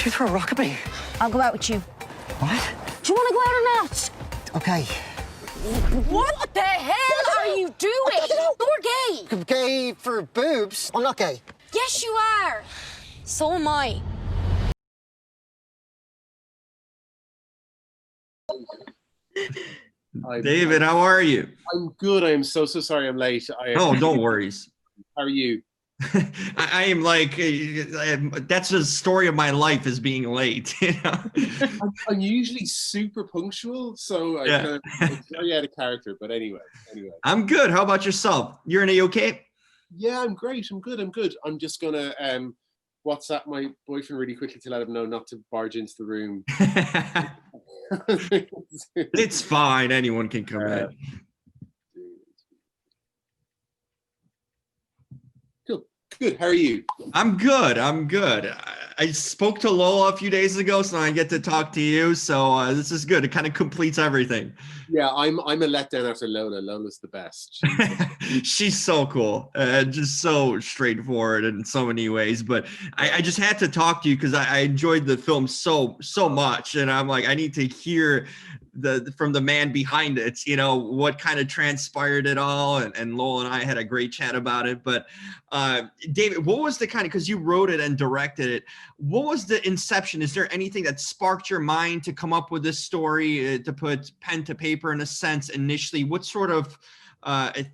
you throw a rock at me? I'll go out with you. What? Do you want to go out or not? Okay. What the hell are you doing? You're gay. I'm gay for boobs. I'm not gay. Yes, you are. So am I. David, how are you? I'm good. I am so sorry I'm late. Oh, don't worry. How are you? I am like, that's the story of my life, is being late. You know? I'm usually super punctual, so I kind of, it's very out of character. But anyway. I'm good. How about yourself? You're in a okay? Yeah, I'm great. I'm good. I'm just gonna WhatsApp my boyfriend really quickly to let him know not to barge into the room. It's fine. Anyone can come in. Good. How are you? I'm good. I spoke to Lola a few days ago, so I get to talk to you. So this is good. It kind of completes everything. Yeah, I'm a letdown after Lola. Lola's the best. She's so cool, just so straightforward in so many ways. But I just had to talk to you because I enjoyed the film so much, and I'm like, I need to hear from the man behind it, you know, what kind of transpired it all. And Lowell and I had a great chat about it. But David, what was the kind of, because you wrote it and directed it, what was the inception? Is there anything that sparked your mind to come up with this story, to put pen to paper in a sense initially? What sort of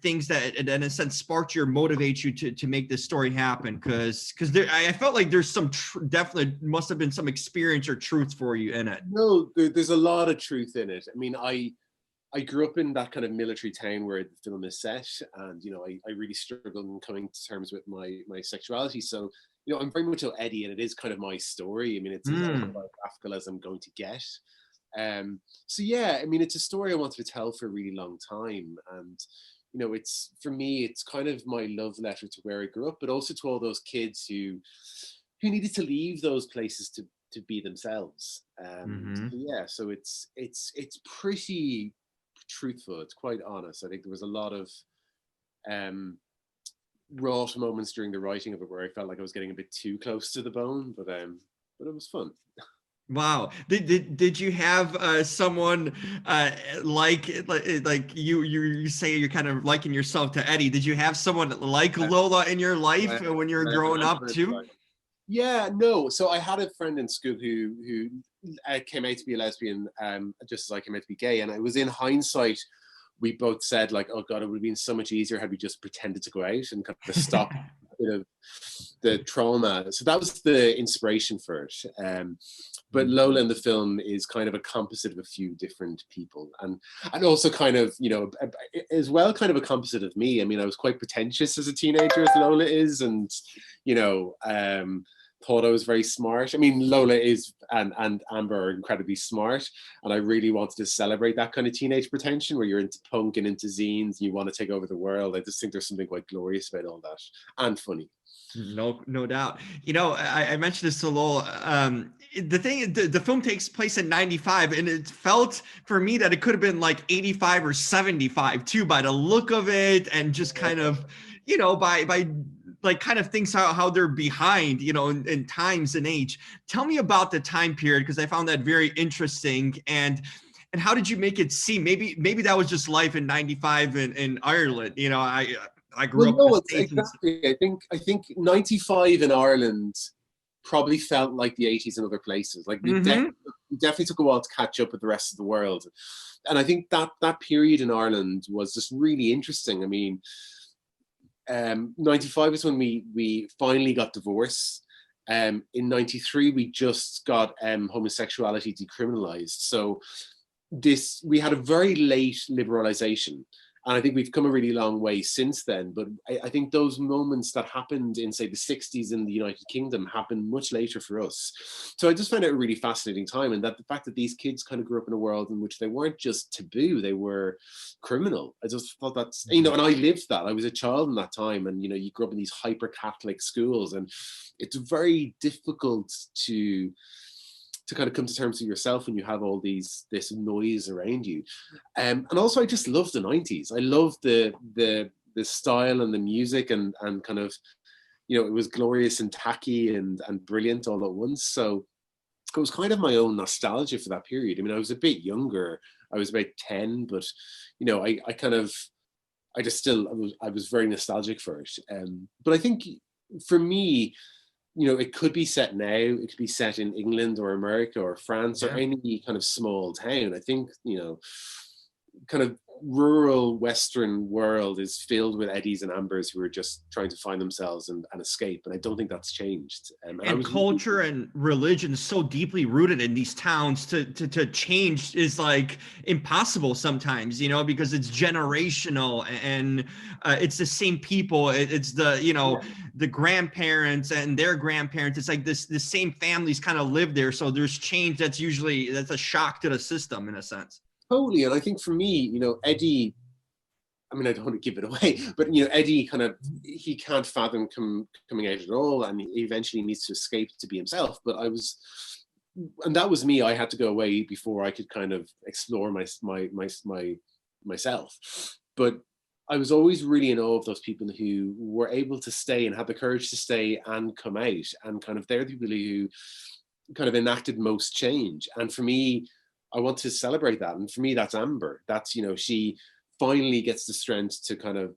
things that in a sense sparked you or motivate you to make this story happen? Because I felt like there's some definitely must have been some experience or truth for you in it. No, there's a lot of truth in it. I mean, I grew up in that kind of military town where the film is set, and you know, I really struggled in coming to terms with my sexuality. So, you know, I'm very much Eddie, and it is kind of my story. I mean, it's as autobiographical as I'm going to get. So yeah, I mean, it's a story I wanted to tell for a really long time, and you know, it's, for me, it's kind of my love letter to where I grew up, but also to all those kids who needed to leave those places to be themselves. So yeah, so it's pretty truthful. It's quite honest. I think there was a lot of wrought moments during the writing of it where I felt like I was getting a bit too close to the bone, but it was fun. Wow. Did you have someone like you say you're kind of liking yourself to Eddie? Did you have someone like Lola in your life when you were growing up too? Yeah, no. So I had a friend in school who came out to be a lesbian, just as I came out to be gay, and it was in hindsight, we both said like, oh God, it would have been so much easier had we just pretended to go out and kind of stop the trauma. So that was the inspiration for it. But Lola in the film is kind of a composite of a few different people, and also kind of, you know, as well, kind of a composite of me. I mean, I was quite pretentious as a teenager, as Lola is, and you know, thought I was very smart. I mean, Lola is and Amber are incredibly smart, and I really wanted to celebrate that kind of teenage pretension where you're into punk and into zines and you want to take over the world. I just think there's something quite glorious about all that, and funny. No doubt. You know, I mentioned this to Lowell. The thing, the film takes place in 95, and it felt for me that it could have been like 85 or 75 too, by the look of it, and just kind of, you know, by like kind of things how they're behind, you know, in times and age. Tell me about the time period, because I found that very interesting. And how did you make it seem? Maybe that was just life in 95 in Ireland. You know, I grew up. No, exactly. I think 95 in Ireland probably felt like the 80s in other places. Like we definitely took a while to catch up with the rest of the world. And I think that period in Ireland was just really interesting. I mean, 95 is when we finally got divorce. In 93, we just got homosexuality decriminalized. So we had a very late liberalization. And I think we've come a really long way since then. But I think those moments that happened in, say, the 60s in the United Kingdom happened much later for us. So I just found it a really fascinating time. And that the fact that these kids kind of grew up in a world in which they weren't just taboo, they were criminal. I just thought that's, you know, and I lived that. I was a child in that time. And, you know, you grew up in these hyper-Catholic schools. And it's very difficult to kind of come to terms with yourself when you have all this noise around you. And also I just love the 90s. I love the style and the music and kind of, you know, it was glorious and tacky and brilliant all at once. So it was kind of my own nostalgia for that period. I mean, I was a bit younger. I was about 10, but you know, I was very nostalgic for it. But I think for me, you know, it could be set now. It could be set in England or America or France or any kind of small town. I think, you know, kind of rural Western world is filled with Eddies and Ambers who are just trying to find themselves and escape. And I don't think that's changed. And culture and religion is so deeply rooted in these towns to change is like impossible sometimes, you know, because it's generational and it's the same people. It's the, you know, the grandparents and their grandparents. It's like the same families kind of live there. So there's change that's a shock to the system in a sense. Totally. And I think for me, you know, Eddie, I mean, I don't want to give it away, but, you know, Eddie he can't fathom coming out at all. And he eventually needs to escape to be himself. But and that was me. I had to go away before I could kind of explore myself. But I was always really in awe of those people who were able to stay and had the courage to stay and come out. And kind of they're the people who kind of enacted most change. And for me, I want to celebrate that. And for me, that's Amber. That's, you know, she finally gets the strength to kind of,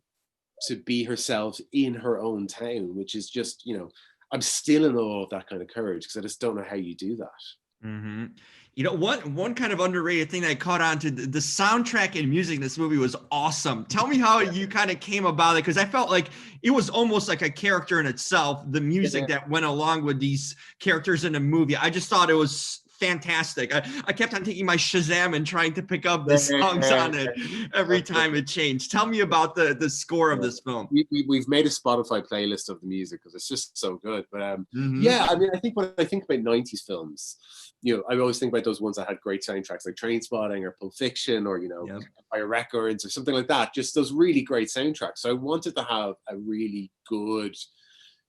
to be herself in her own town, which is just, you know, I'm still in awe of that kind of courage because I just don't know how you do that. Mm-hmm. You know, one kind of underrated thing that I caught on to, the soundtrack and music in this movie was awesome. Tell me how you kind of came about it, because I felt like it was almost like a character in itself, the music that went along with these characters in the movie. I just thought it was fantastic. I kept on taking my Shazam and trying to pick up the songs on it every time it changed. Tell me about the score of this film. We've made a Spotify playlist of the music because it's just so good. But yeah, I mean, I think when I think about 90s films, you know, I always think about those ones that had great soundtracks like Trainspotting or Pulp Fiction or, you know, Empire Records or something like that. Just those really great soundtracks. So I wanted to have a really good,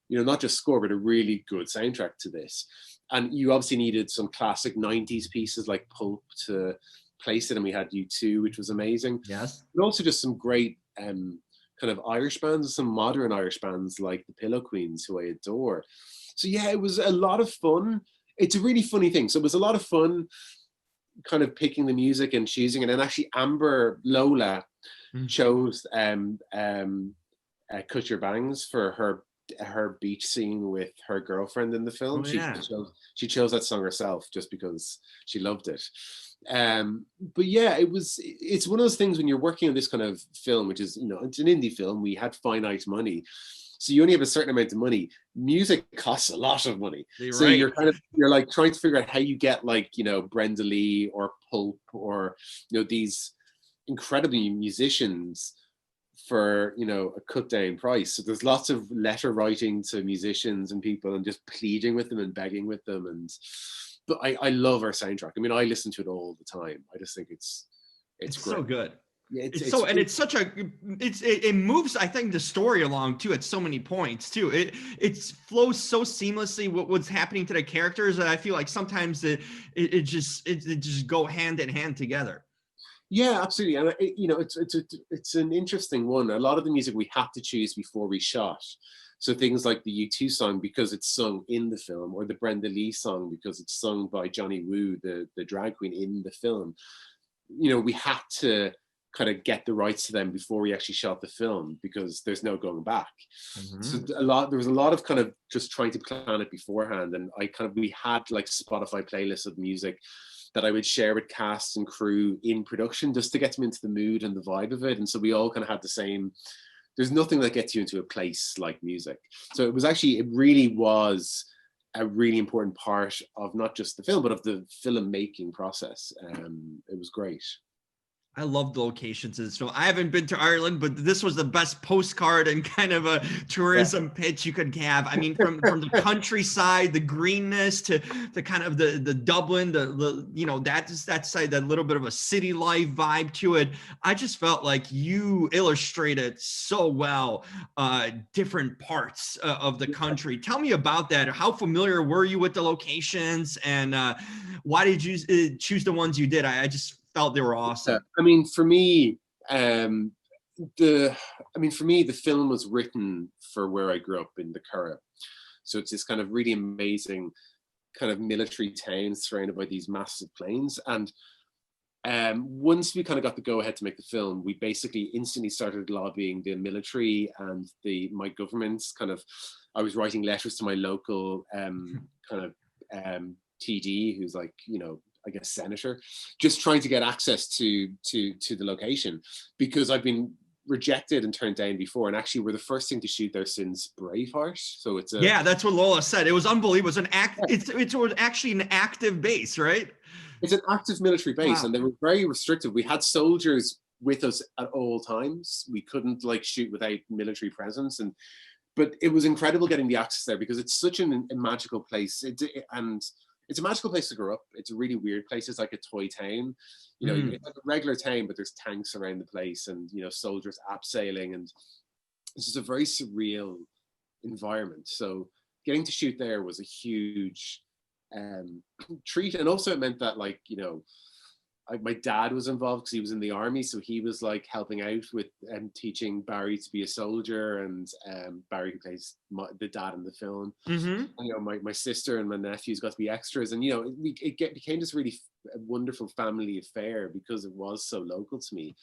you know, not just score, but a really good soundtrack to this. And you obviously needed some classic 90s pieces like Pulp to place it. And we had U2, which was amazing. Yes. But also just some great kind of Irish bands, some modern Irish bands like the Pillow Queens, who I adore. So yeah, it was a lot of fun. It's a really funny thing. So it was a lot of fun kind of picking the music and choosing it. And actually Lola chose Cut Your Bangs for her beach scene with her girlfriend in the film. She chose that song herself just because she loved it. But yeah, it's one of those things when you're working on this kind of film, which is, you know, it's an indie film. We had finite money, so you only have a certain amount of money. Music costs a lot of money. So you're like trying to figure out how you get, like, you know, Brenda Lee or Pulp or, you know, these incredible musicians for, you know, a cut down price. So there's lots of letter writing to musicians and people and just pleading with them and begging with them. But I love our soundtrack. I mean, I listen to it all the time. I just think it's great. So good. Yeah, it moves, I think, the story along too at so many points too. It flows so seamlessly what's happening to the characters that I feel like sometimes it just go hand in hand together. Yeah, absolutely. And you know, it's an interesting one. A lot of the music we had to choose before we shot. So things like the U2 song, because it's sung in the film, or the Brenda Lee song because it's sung by Johnny Wu, the drag queen in the film. You know, we had to kind of get the rights to them before we actually shot the film because there's no going back. So there was a lot of kind of just trying to plan it beforehand. And we had like Spotify playlists of music that I would share with cast and crew in production just to get them into the mood and the vibe of it. And so we all kind of had the same, there's nothing that gets you into a place like music. So it really was a really important part of not just the film, but of the filmmaking process. It was great. I love the locations in this film. I haven't been to Ireland, but this was the best postcard and kind of a tourism pitch you could have. I mean, from the countryside, the greenness to kind of the Dublin, the you know, that side, that little bit of a city life vibe to it. I just felt like you illustrated so well different parts of the country. Tell me about that. How familiar were you with the locations, and why did you choose the ones you did? I just felt they were awesome. I mean, for me, the film was written for where I grew up in the Curragh. So it's this kind of really amazing kind of military town surrounded by these massive plains. And once we kind of got the go ahead to make the film, we basically instantly started lobbying the military and my governments. I was writing letters to my local TD, who's like, I guess senator, just trying to get access to the location, because I've been rejected and turned down before, and actually we're the first thing to shoot there since Braveheart. So it's yeah, that's what Lola said. It was unbelievable. It was actually an active base, right? It's an active military base. Wow. And they were very restrictive. We had soldiers with us at all times. We couldn't like shoot without military presence, but it was incredible getting the access there, because it's such a magical place. And it's a magical place to grow up. It's a really weird place. It's like a toy town. It's like a regular town, but there's tanks around the place, and soldiers abseiling, and it's just a very surreal environment. So getting to shoot there was a huge treat. And also it meant that, like, my dad was involved because he was in the army, so he was like helping out with teaching Barry to be a soldier, and Barry, who plays the dad in the film, and, my sister and my nephews got to be extras, and it became this really wonderful family affair because it was so local to me.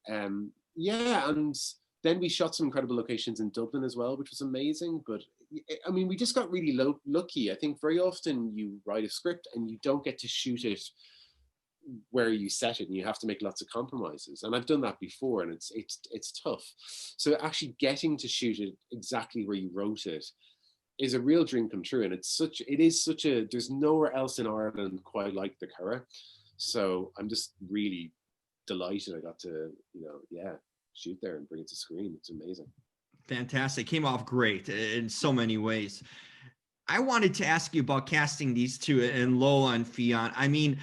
And then we shot some incredible locations in Dublin as well, which was amazing. But I mean, we just got really lucky. I think very often you write a script and you don't get to shoot it where you set it, and you have to make lots of compromises. And I've done that before, and it's tough. So actually getting to shoot it exactly where you wrote it is a real dream come true. And there's nowhere else in Ireland quite like the Curragh. So I'm just really delighted I got to, shoot there and bring it to screen. It's amazing. Fantastic. Came off great in so many ways. I wanted to ask you about casting these two, and Lola and Fionn. I mean,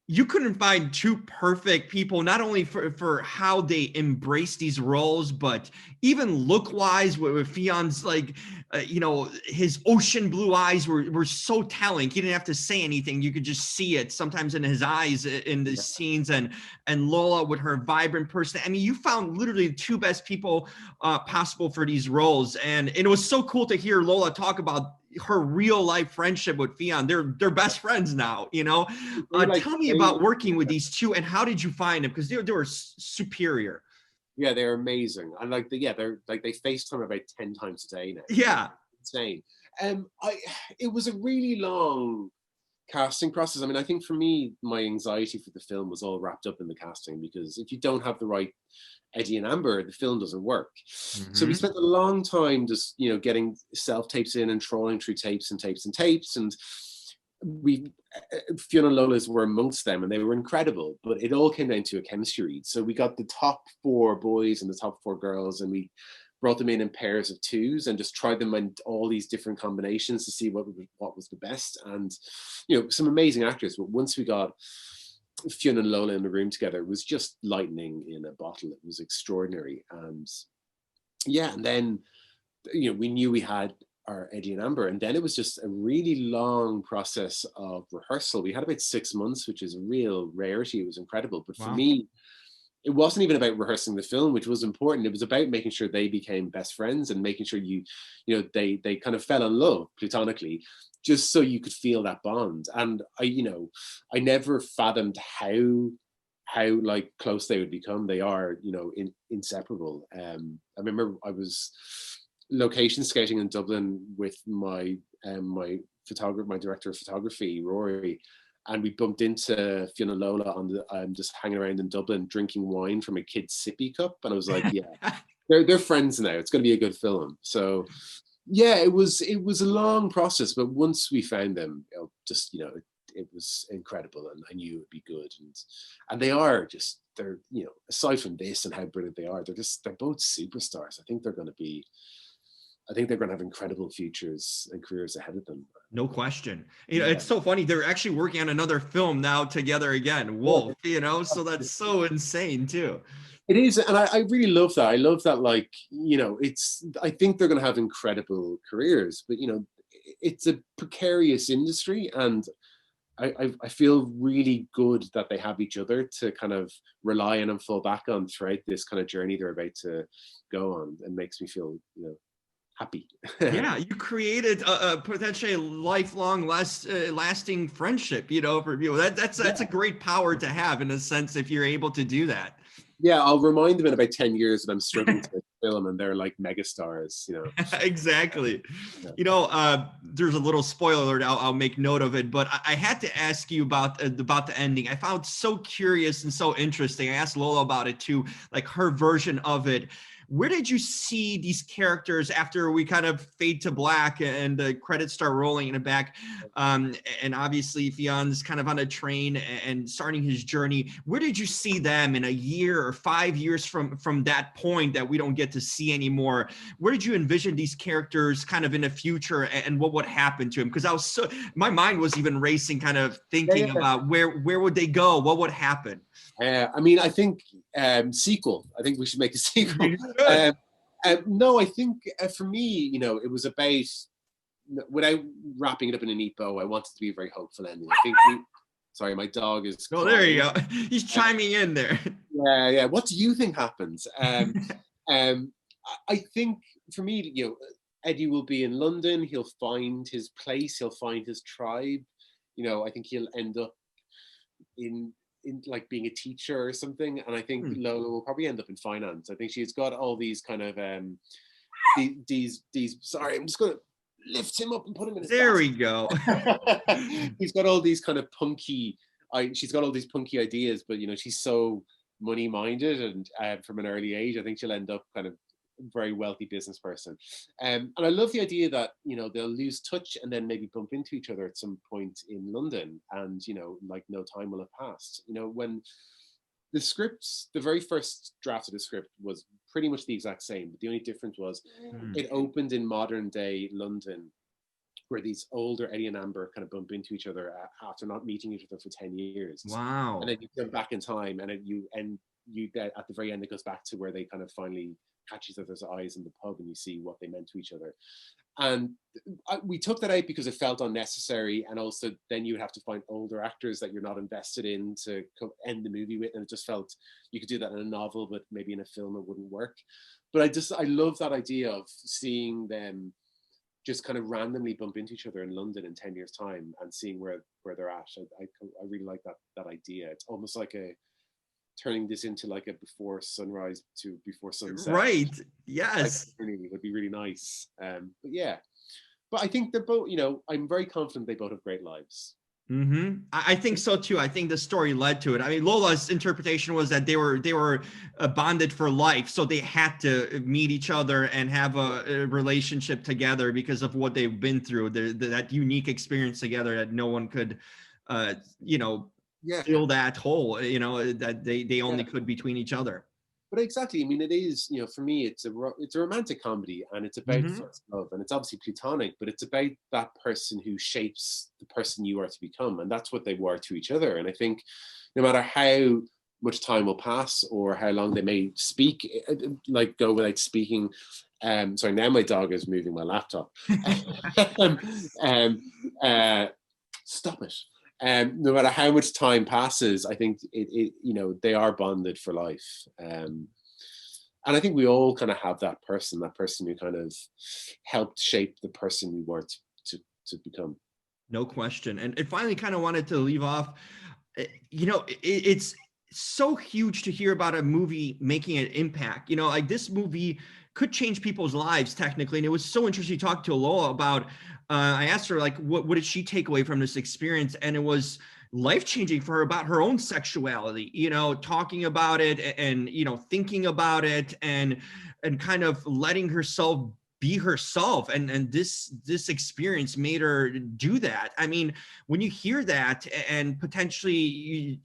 you couldn't find two perfect people, not only for how they embrace these roles, but even look-wise, with Fionn's like, his ocean blue eyes were so telling. He didn't have to say anything. You could just see it sometimes in his eyes in the scenes, and Lola with her vibrant person. I mean, you found literally the two best people possible for these roles. And it was so cool to hear Lola talk about her real life friendship with Fionn. They're best friends now, tell me about working with these two, and how did you find them? Because they were superior. Yeah, they're amazing. And they FaceTime about 10 times a day now. Yeah. Insane. It was a really long casting process. I mean, I think for me, my anxiety for the film was all wrapped up in the casting, because if you don't have the right Eddie and Amber, the film doesn't work. So we spent a long time just, getting self-tapes in and trawling through tapes and tapes and tapes. And Fionn and Lola's were amongst them, and they were incredible, but it all came down to a chemistry read. So we got the top 4 boys and the top 4 girls, and we brought them in pairs of 2s and just tried them in all these different combinations to see what was the best. And, some amazing actors. But once we got Fionn and Lola in the room together, it was just lightning in a bottle. It was extraordinary. And and then, we knew we had our Eddie and Amber, and then it was just a really long process of rehearsal. We had about 6 months, which is a real rarity. It was incredible. But for me, it wasn't even about rehearsing the film, which was important. It was about making sure they became best friends, and making sure they kind of fell in love platonically, just so you could feel that bond. And I never fathomed how like close they would become. They are, inseparable. I remember I was location scouting in Dublin with my director of photography, Rory, and we bumped into Fionn and Lola on just hanging around in Dublin, drinking wine from a kid's sippy cup, and I was like, they're friends now. It's going to be a good film. So it was a long process, but once we found them, it was incredible, and I knew it would be good. And they're aside from this and how brilliant they are, they're both superstars. I think they're going to have incredible futures and careers ahead of them. No question. It's so funny. They're actually working on another film now together again, Wolf, so that's so insane too. It is. And I really love that. I love that, like, I think they're going to have incredible careers, but, it's a precarious industry, and I feel really good that they have each other to kind of rely on and fall back on throughout this kind of journey they're about to go on. It makes me feel, happy happy. Yeah, you created a potentially lifelong, lasting friendship. For people. That's a great power to have, in a sense, if you're able to do that. Yeah, I'll remind them in about 10 years that I'm struggling to film, and they're like megastars. Exactly. Yeah. There's a little spoiler alert. I'll make note of it, but I had to ask you about the ending. I found it so curious and so interesting. I asked Lola about it too, like her version of it. Where did you see these characters after we kind of fade to black and the credits start rolling in the back? And obviously Fion's kind of on a train and starting his journey. Where did you see them in a year or 5 years from that point that we don't get to see anymore? Where did you envision these characters kind of in the future, and what would happen to him? Because my mind was even racing, kind of thinking about where would they go? What would happen? I think sequel. I think we should make a sequel. No, I think for me, it was about, without wrapping it up in a neat bow, I wanted to be a very hopeful ending. I think sorry, my dog is. Oh, there you go. He's chiming in there. Yeah. What do you think happens? I think for me, Eddie will be in London. He'll find his place. He'll find his tribe. I think he'll end up in like being a teacher or something, and I think Lola will probably end up in finance. I think she's got all these kind of these sorry, I'm just gonna lift him up and put him in his there basket. We go. He's got all these kind of she's got all these punky ideas, but she's so money minded, and from an early age I think she'll end up kind of very wealthy business person. And I love the idea that they'll lose touch and then maybe bump into each other at some point in London, and like no time will have passed. When the very first draft of the script was pretty much the exact same, but the only difference was it opened in modern day London, where these older Eddie and Amber kind of bump into each other after not meeting each other for 10 years. Wow. And then you come back in time, and you at the very end it goes back to where they kind of finally catch each other's eyes in the pub, and you see what they meant to each other. And we took that out because it felt unnecessary, and also then you would have to find older actors that you're not invested in to end the movie with, and it just felt you could do that in a novel, but maybe in a film it wouldn't work. But I love that idea of seeing them just kind of randomly bump into each other in London in 10 years time and seeing where they're at. I really like that idea. It's almost like turning this into like a before sunrise to before sunset. Right. Yes. It would be really nice. But I think they're both, I'm very confident they both have great lives. I think so too. I think the story led to it. I mean, Lola's interpretation was that they were bonded for life, so they had to meet each other and have a relationship together because of what they've been through. That unique experience together that no one could, fill that hole, that they only could between each other. But exactly, I mean, it is, for me, it's a romantic comedy, and it's about first love, and it's obviously platonic, but it's about that person who shapes the person you are to become, and that's what they were to each other. And I think no matter how much time will pass or how long they may speak, like go without speaking. Sorry, now my dog is moving my laptop. Stop it. No matter how much time passes, I think they are bonded for life. And I think we all kind of have that person who kind of helped shape the person we were to become. No question. And finally, kind of wanted to leave off, it's so huge to hear about a movie making an impact. Like this movie could change people's lives technically. And it was so interesting to talk to Lola about. I asked her, like, what did she take away from this experience? And it was life-changing for her about her own sexuality, talking about it and, thinking about it and kind of letting herself be herself. And this experience made her do that. I mean, when you hear that and potentially,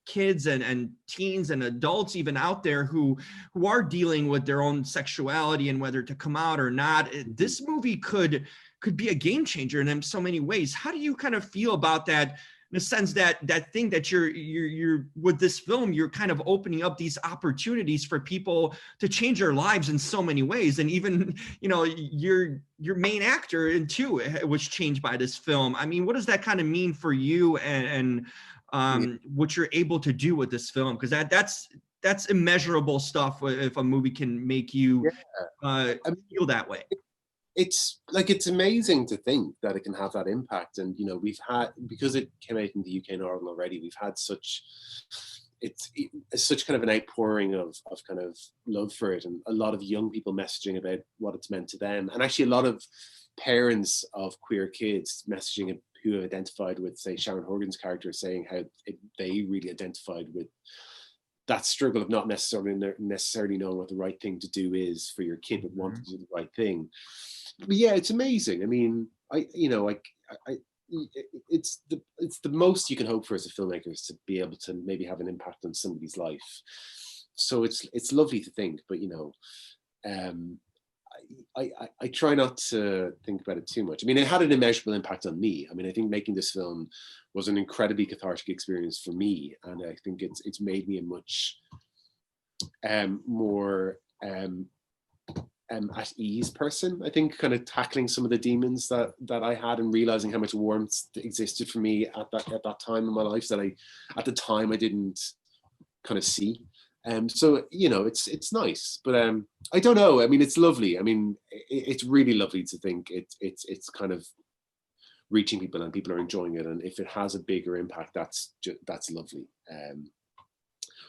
kids and teens and adults even out there who are dealing with their own sexuality and whether to come out or not, this movie could be a game changer in so many ways. How do you kind of feel about that, in the sense that thing that you're with this film, you're kind of opening up these opportunities for people to change their lives in so many ways, and even your main actor in too was changed by this film. I mean, what does that kind of mean for you and what you're able to do with this film? Because that's immeasurable stuff if a movie can make you feel that way. it's like, it's amazing to think that it can have that impact. And you know, we've had, because it came out in the UK and Ireland already, we've had such, it's such kind of an outpouring of kind of love for it, and a lot of young people messaging about what it's meant to them, and actually a lot of parents of queer kids messaging who have identified with, say, Sharon Horgan's character, saying how they really identified with that struggle of not necessarily knowing what the right thing to do is for your kid, but wanting to do the right thing. But yeah, it's amazing. I mean, it's the most you can hope for as a filmmaker, is to be able to maybe have an impact on somebody's life. So it's lovely to think, but you know, I try not to think about it too much. I mean, it had an immeasurable impact on me. I mean, I think making this film was an incredibly cathartic experience for me, and I think it's made me a much more at ease person. I think kind of tackling some of the demons that I had, and realizing how much warmth existed for me at that time in my life that at the time I didn't kind of see. So you know, it's nice, but I don't know. I mean, it's lovely. I mean, it's really lovely to think it's kind of reaching people and people are enjoying it, and if it has a bigger impact, that's lovely.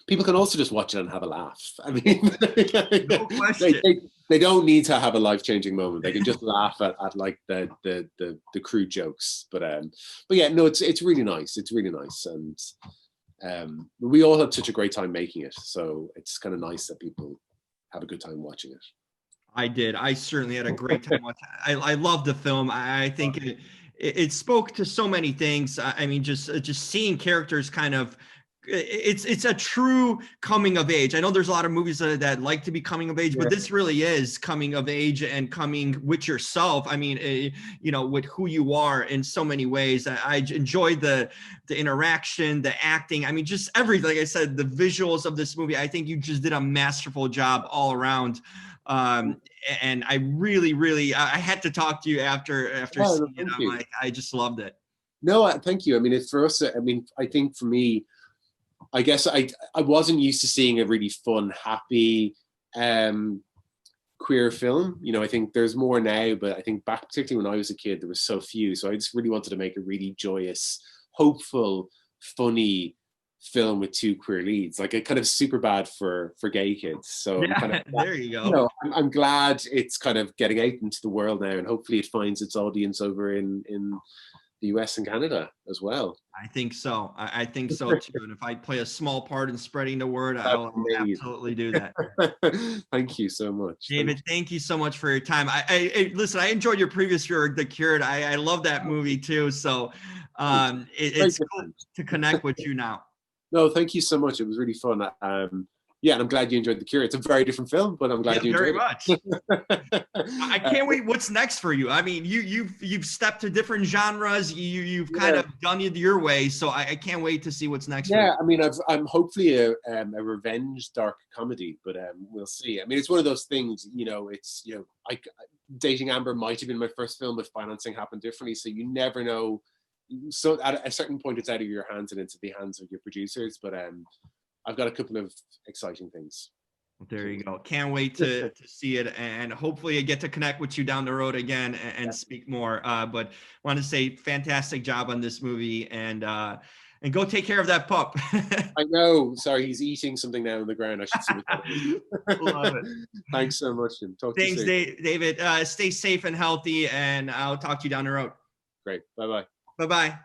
People can also just watch it and have a laugh. I mean, No question. they don't need to have a life-changing moment. They can just laugh at like the crude jokes. But yeah, no, it's really nice. It's really nice, and we all had such a great time making it. So it's kind of nice that people have a good time watching it. I did. I certainly had a great time watching. I love the film. I think it spoke to so many things. I mean, just seeing characters kind of. It's a true coming of age. I know there's a lot of movies that like to be coming of age, but this really is coming of age and coming with yourself. I mean, you know, with who you are in so many ways. I enjoyed the interaction, the acting. I mean, just everything. Like I said, the visuals of this movie, I think you just did a masterful job all around. And I really, I had to talk to you after seeing it. I'm like, I just loved it. No, thank you. I mean, it's for us. I mean, I think for me, I guess I wasn't used to seeing a really fun, happy queer film. You know, I think there's more now, but I think back, particularly when I was a kid, there was so few. So I just really wanted to make a really joyous, hopeful, funny film with two queer leads, like a kind of super bad for gay kids. So yeah, kind of, there you go. You know, I'm glad it's kind of getting out into the world now, and hopefully it finds its audience over in the US and Canada as well. I think so. I think so too. And if I play a small part in spreading the word, I will absolutely do that. Thank you so much, David. Thank you so much for your time. I listen. I enjoyed your previous work, The Cured. I love that movie too. So it's cool to connect with you now. No, thank you so much. It was really fun. Yeah, and I'm glad you enjoyed The Cure. It's a very different film, but I'm glad you enjoyed it. Very much. I can't wait. What's next for you? I mean, you've stepped to different genres. You've kind of done it your way. So I can't wait to see what's next. Yeah, for you. I mean, I'm hopefully a revenge dark comedy, but we'll see. I mean, it's one of those things. You know, it's Dating Amber might have been my first film, but financing happened differently, so you never know. So at a certain point, it's out of your hands and into the hands of your producers. But I've got a couple of exciting things. There you go. Can't wait to see it, and hopefully I get to connect with you down the road again and speak more. But want to say fantastic job on this movie, and go take care of that pup. I know. Sorry, he's eating something now on the ground. I should see what that is. Love it. Thanks so much, and talk to you soon. Thanks, David. Stay safe and healthy, and I'll talk to you down the road. Great. Bye-bye. Bye-bye.